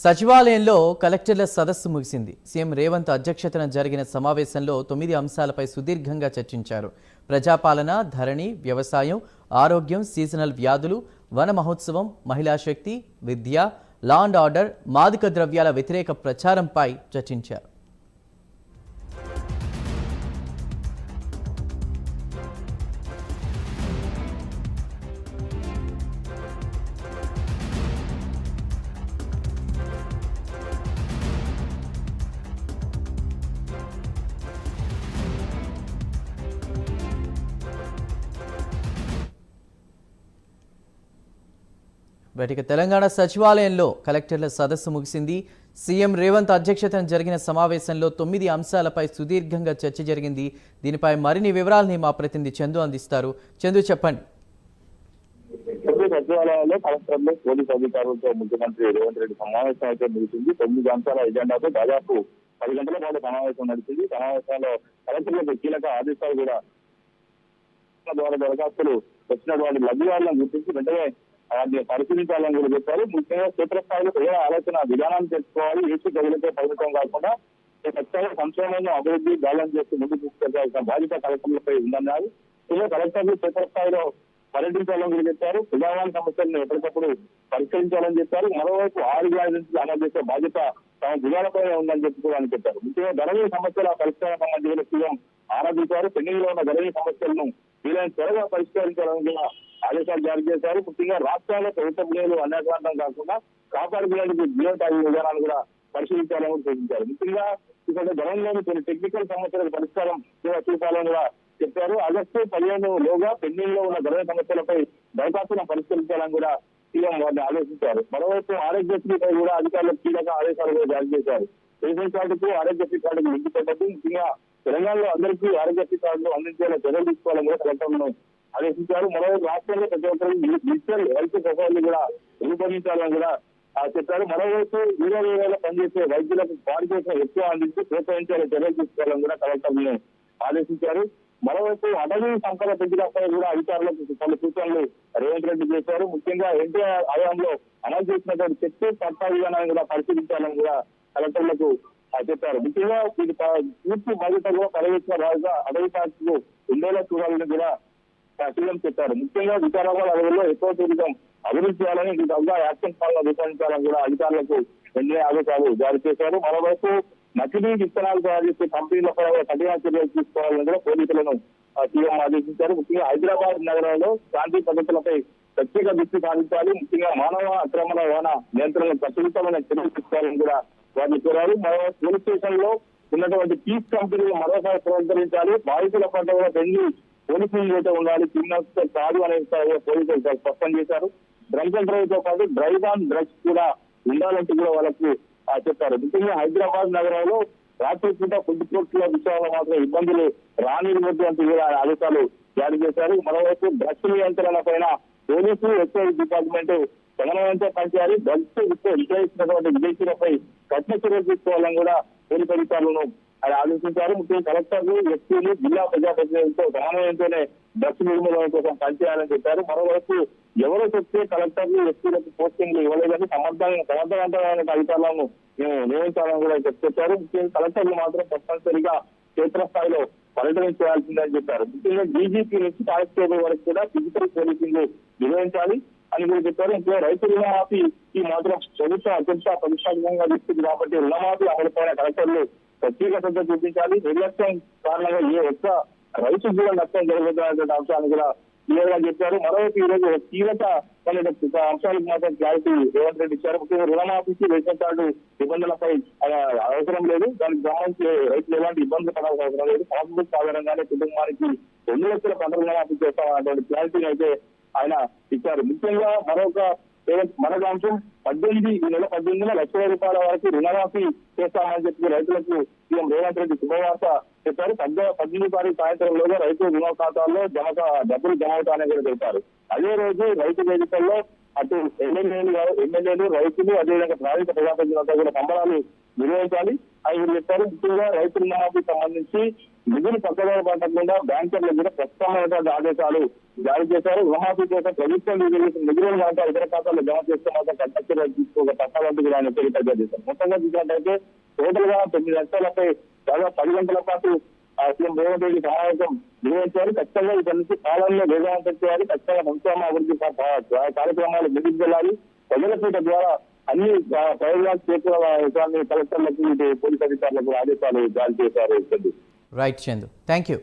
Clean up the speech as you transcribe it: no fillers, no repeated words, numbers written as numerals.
సచివాలయంలో కలెక్టర్ల సదస్సు ముగిసింది. సీఎం రేవంత్ అధ్యక్షతన జరిగిన సమావేశంలో 9 అంశాలపై సుదీర్ఘంగా చర్చించారు. ప్రజాపాలన, ధరణి, వ్యవసాయం, ఆరోగ్యం, సీజనల్ వ్యాధులు, వన మహోత్సవం, మహిళా శక్తి, విద్య, లా అండ్ ఆర్డర్, మాదక ద్రవ్యాల వ్యతిరేక ప్రచారంపై చర్చించారు. బయటికి తెలంగాణ సచివాలయంలో కలెక్టర్ల సదస్సు ముగిసింది. సీఎం రేవంత్ అధ్యక్షతన జరిగిన సమావేశంలో 9 అంశాలపై సుదీర్ఘంగా చర్చ జరిగింది. దీనిపై మరిన్ని వివరాలని మా ప్రతినిధి చందు అందిస్తారు. చందు, చెప్పండి. సచివాలయంలో కలెక్టర్లు, పోలీసు అధికారులతో ముఖ్యమంత్రి రేవంత్ రెడ్డి సమావేశం అయితే ముగిసింది. 9 అంశాల ఎజెండాతో దాదాపు 10 గంటల పాటు సమావేశం నడిచింది. సమావేశంలో కలెక్టర్లకు కీలక ఆదేశాలు కూడా ద్వారా దరఖాస్తులు వచ్చినటువంటి లబ్ధిదారులను గుర్తించి వెంటనే వాటిని పరిశీలించాలని కూడా చెప్పారు. ముఖ్యంగా క్షేత్రస్థాయిలో ప్రజల ఆలోచన విధానాన్ని తెచ్చుకోవాలి. ఏసీ గదులతో పరిమితం కాకుండా ఖచ్చితంగా సంక్షేమాన్ని అభివృద్ధి బ్యాలెన్స్ చేస్తూ ముందుకు తీసుకెళ్లాల్సిన బాధ్యత కలెక్టర్లపై ఉందన్నారు. కలెక్టర్లు క్షేత్రస్థాయిలో పర్యటించాలని కూడా చెప్పారు. ప్రజావాణి సమస్యలను ఎప్పటికప్పుడు పరిష్కరించాలని చెప్పారు. మరోవైపు 6 గ్యారెంటీలు అమలు చేసే బాధ్యత తమ భుజాలపై ఉందని చెప్పుకోవాలని చెప్పారు. ముఖ్యంగా ధరణి సమస్యల పరిష్కారం సంబంధించిన సీఎం ఆరాధించారు. పెండింగ్ లో ఉన్న ధరణి సమస్యలను వీలైన త్వరగా పరిష్కరించాలని కూడా ఆదేశాలు జారీ చేశారు. ముఖ్యంగా రాష్ట్రాల్లో ప్రభుత్వ బిల్లులు అన్యాక్రాంతం కాకుండా కాపాడు బిల్లులకు జియో ట్యాగింగ్ విధానాన్ని కూడా పరిశీలించాలని కూడా సూచించారు. ముఖ్యంగా ఇక్కడ ధరణిలోని కొన్ని టెక్నికల్ సమస్యలకు పరిష్కారం చూపాలని కూడా చెప్పారు. ఆగస్టు 15 లోగా పెండింగ్ లో ఉన్న ధరణి సమస్యలపై దరఖాస్తులను పరిష్కరించాలని కూడా సీఎం వారిని ఆదేశించారు. మరోవైపు ఆరోగ్యశ్రీపై కూడా అధికారులకు కీలక ఆదేశాలు కూడా జారీ చేశారు. రేషన్ కార్డుకు ఆరోగ్యశ్రీ కార్డుకు లింక్ పెట్టద్దు. ముఖ్యంగా తెలంగాణలో అందరికీ ఆరోగ్యశ్రీ కార్డులు అందించేలా చర్యలు తీసుకోవాలని కూడా కలెక్టర్లను ఆదేశించారు. మరోవైపు రాష్ట్రంలో ప్రతి ఒక్కరు డిజిటల్ హెల్త్ ప్రొఫైల్ కూడా రూపొందించాలని కూడా చెప్పారు. మరోవైపు 20 వేల పనిచేసే వైద్యులకు పారితోషికం ఎక్కువ అందించి ప్రోత్సహించేలా చర్యలు తీసుకోవాలని కూడా కలెక్టర్లను ఆదేశించారు. మరోవైపు అటవీ సంపద పెంచడంపై కూడా అధికారులకు పలు సూచనలు రేవంత్ రెడ్డి చేశారు. ముఖ్యంగా ఎన్టీఆర్ హయాంలో అమలు చేసినటువంటి చెట్టు పట్టా విధానాన్ని కూడా పరిశీలించాలని కూడా కలెక్టర్లకు చెప్పారు. ముఖ్యంగా ఇది పూర్తి బాధ్యత కూడా పర్యవేక్షణ రాజుగా అటవీ శాఖకు ఉండేలా చూడాలని కూడా సీఎం చెప్పారు. ముఖ్యంగా వికారాబాద్ అడవుల్లో ఎక్కువ టూరిజం అభివృద్ధి చేయాలని ఈ దగ్గర యాక్షన్ ప్లాన్ రూపొందించాలని కూడా అధికారులకు వెంటనే ఆదేశాలు జారీ చేశారు. మరోవైపు నకిలీ విత్తనాలు తయారు చేసే కంపెనీలపై కఠిన చర్యలు తీసుకోవాలని కూడా పోలీసులను సీఎం ఆదేశించారు. ముఖ్యంగా హైదరాబాద్ నగరంలో శాంతి పద్ధతులపై ప్రత్యేక దృష్టి సాధించాలి. ముఖ్యంగా మానవ అక్రమణ రవాణా నియంత్రణకు ఖచ్చితమైన చర్యలు తీసుకోవాలని కూడా వారిని కోరారు. మరోవైపు పోలీస్ స్టేషన్ లో ఉన్నటువంటి పీస్ కంపెనీలు మరోసారి పునరుద్ధరించాలి. బాధితుల పట్ల కూడా పెళ్లి పోలీసులు అయితే ఉండాలి. క్రిమినల్స్ కాదు అనేది పోలీసులు స్పష్టం చేశారు. డ్రగ్స్ అండ్ డ్రైవ్ తో పాటు డ్రైవ్ ఆన్ డ్రగ్స్ కూడా ఉండాలంటూ కూడా వాళ్ళకి చెప్పారు. ముఖ్యంగా హైదరాబాద్ నగరంలో రాత్రి పూట ఫుడ్ కోర్టుల విషయంలో మాత్రం ఇబ్బందులు రానివ్వద్దు అంటూ కూడా ఆదేశాలు జారీ చేశారు. మరోవైపు డ్రగ్స్ నియంత్రణ పైన పోలీసులు ఎక్సైజ్ డిపార్ట్మెంట్ సమన్వయంతో పనిచేయాలి. డ్రగ్స్ విక్రయిస్తున్నటువంటి విదేశీలపై కఠిన చర్యలు తీసుకోవాలని కూడా పోలీసు అధికారులను ఆదేశించారు. ముఖ్యంగా కలెక్టర్లు, ఎస్పీలు, జిల్లా ప్రజాప్రతినిధులతో సమన్వయంతోనే డ్రగ్స్ నిర్మూలన కోసం పనిచేయాలని చెప్పారు. మరోవైపు ఎవరో చెప్తే కలెక్టర్లు, ఎస్పీలకు పోస్టింగ్లు ఇవ్వలేదని సమర్థవంతమైన అధికారులను మేము నియమించాలని కూడా చెప్పారు. ముఖ్యంగా కలెక్టర్లు మాత్రం తప్పనిసరిగా క్షేత్రస్థాయిలో పర్యటన చేయాల్సిందని చెప్పారు. ముఖ్యంగా డీజీపీ నుంచి కానిస్టేబుల్ వరకు కూడా ఫిజికల్ పోలీసింగ్ నిర్వహించాలి అని కూడా చెప్పారు. ఇంకా రైతు రుణమాఫీ ఈ మాత్రం ప్రభుత్వం అత్యంత ప్రతిష్టాత్మకంగా తీసుకుంది కాబట్టి రుణమాఫీ అమలుపైన కలెక్టర్లు ప్రత్యేక శ్రద్ధ చూపించాలి. నిర్లక్ష్యం కారణంగా ఏ ఒక్క రైతుకు కూడా నష్టం జరుగుతున్నటువంటి అంశాన్ని కూడా క్లియర్ గా చెప్పారు. మరోవైపు ఈ రోజు కీలక అంశాలకు మాత్రం క్లారిటీ రేవంత్ రెడ్డి ఇచ్చారు. ముఖ్యంగా రుణమాఫీకి రేషన్ కార్డు నిబంధనలపై అవసరం లేదు. దానికి సంబంధించి రైతులు ఎలాంటి ఇబ్బందులు పడాల్సిన అవసరం లేదు. పాస్బుక్ ఆధారంగానే కుటుంబానికి 2 లక్షల పంట రుణమాఫీ చేస్తామన్నటువంటి క్లారిటీని అయితే ఆయన ఇచ్చారు. ముఖ్యంగా మరొక అంశం 18 ఈ నెల 18 లక్షల రూపాయల వరకు రుణమాఫీ చేస్తామని చెప్పి రైతులకు సీఎం రేవంత్ రెడ్డి శుభవార్త చెప్పారు. 18 తారీఖు సాయంత్రంలోగా రైతు రుణ ఖాతాల్లో డబ్బులు జమ అవుతాయని కూడా తెలిపారు. అదే రోజు రైతు వేదికల్లో అటు ఎమ్మెల్యేలు, రైతులు, అదేవిధంగా ప్రాంతీయ ప్రజాప్రతినిధులంతా కూడా సంబరాలు నిర్వహించాలి. వీరు చెప్పారు ముఖ్యంగా రైతు రుణమాఫీకి సంబంధించి నిధులు పక్కగా పట్టకుండా బ్యాంకర్లకు కూడా ప్రస్తుతమైనటువంటి ఆదేశాలు జారీ చేశారు. రుణమాఫీ కోసం ప్రభుత్వం నిధులను మాత్రం ఇతర ఖాతాల్లో జమ చేస్తే మాత్రం కట్టచ్చర్య తీసుకోక తప్పదంటూ కూడా ఆయన హెచ్చరిక చేశారు. మొత్తంగా చూసినట్టయితే టోటల్ గా 9 లక్షలపై దాదాపు 10 గంటల పాటు సీఎం రేవంత్ రెడ్డి సమావేశం నిర్వహించారు. ఖచ్చితంగా ఇక్కడి నుంచి పాలనలో వేగవంతం చేయాలి. ఖచ్చితంగా సంక్షేమ అభివృద్ధి కార్యక్రమాలు ముందుకు వెళ్ళాలి. ప్రజల పీఠ ద్వారా అన్ని ప్రయోజనాలు చేకూరాలని కలెక్టర్లకు పోలీసు అధికారులకు ఆదేశాలు జారీ చేశారు. Right Chandu, thank you.